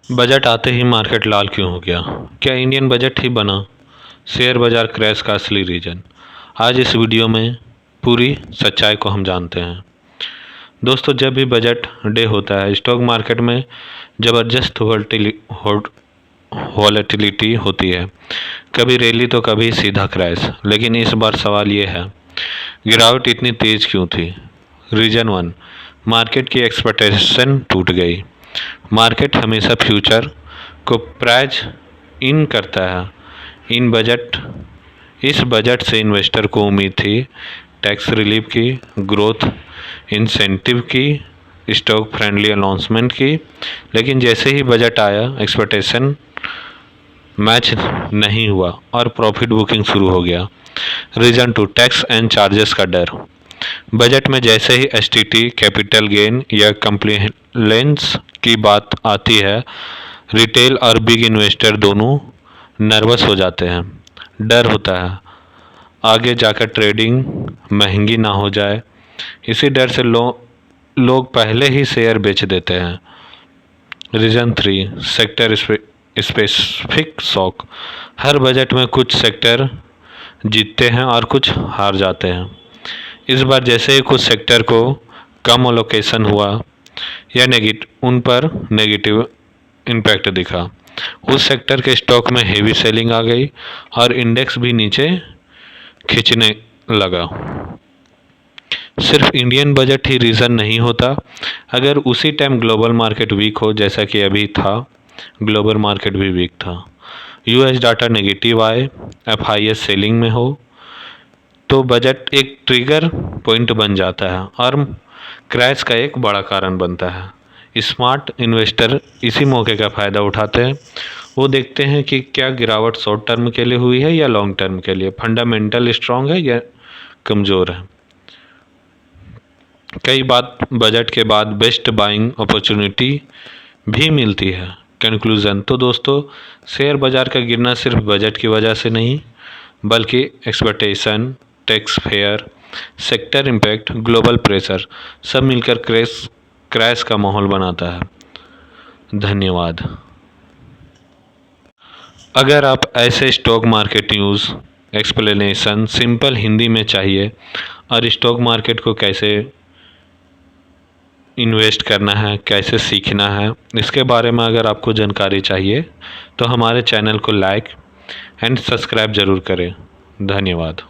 Budget आते ही market लाल क्यों हो गया? क्या इंडियन बजट ही बना शेयर बाजार क्रैश का असली रीजन? आज इस वीडियो में पूरी सच्चाई को हम जानते हैं। दोस्तों, जब भी बजट डे होता है स्टॉक मार्केट में ज़बरदस्त वॉलेटिलिटी होती है। कभी रैली तो कभी सीधा क्रैश। लेकिन इस बार सवाल ये है, गिरावट इतनी तेज क्यों थी? रीजन 1, मार्केट की एक्सपेक्टेशन टूट गई। मार्केट हमेशा फ्यूचर को प्राइस इन करता है। इस बजट से इन्वेस्टर को उम्मीद थी टैक्स रिलीफ की, ग्रोथ इंसेंटिव की, स्टॉक फ्रेंडली अनाउंसमेंट की। लेकिन जैसे ही बजट आया एक्सपेक्टेशन मैच नहीं हुआ और प्रॉफिट बुकिंग शुरू हो गया। रीजन 2, टैक्स एंड चार्जेस का डर। बजट में जैसे ही एसटीटी, कैपिटल गेन या कंप्लायंस की बात आती है, रिटेल और बिग इन्वेस्टर दोनों नर्वस हो जाते हैं। डर होता है आगे जाकर ट्रेडिंग महंगी ना हो जाए। इसी डर से लोग पहले ही शेयर बेच देते हैं। Reason 3, sector specific shock. हर बजट में कुछ सेक्टर जीतते हैं और कुछ हार जाते हैं। इस बार जैसे ही कुछ सेक्टर को कम एलोकेशन हुआ या उन पर नेगेटिव इम्पैक्ट दिखा। उस सेक्टर के स्टॉक में हेवी सेलिंग आ गई और इंडेक्स भी नीचे खींचने लगा। सिर्फ इंडियन बजट ही रीज़न नहीं होता। अगर उसी टाइम ग्लोबल मार्केट वीक हो, जैसा कि अभी था, ग्लोबल मार्केट भी वीक था, यूएस डाटा नेगेटिव आए, एफआईएस सेलिंग में हो, तो बजट एक ट्रिगर पॉइंट बन जाता है और क्रैश का एक बड़ा कारण बनता है। स्मार्ट इन्वेस्टर इसी मौके का फ़ायदा उठाते हैं। वो देखते हैं कि क्या गिरावट शॉर्ट टर्म के लिए हुई है या लॉन्ग टर्म के लिए, फंडामेंटल स्ट्रांग है या कमज़ोर है। कई बार बजट के बाद बेस्ट बाइंग अपॉर्चुनिटी भी मिलती है। कंक्लूज़न तो दोस्तों, शेयर बाज़ार का गिरना सिर्फ बजट की वजह से नहीं, बल्कि expectation, tax fair, sector impact, global pressure सब मिलकर क्रैश का माहौल बनाता है। धन्यवाद। अगर आप ऐसे stock market news explanation simple Hindi में चाहिए और स्टॉक मार्केट को कैसे इन्वेस्ट करना है, कैसे सीखना है, इसके बारे में अगर आपको जानकारी चाहिए तो हमारे चैनल को लाइक एंड सब्सक्राइब ज़रूर करें। धन्यवाद।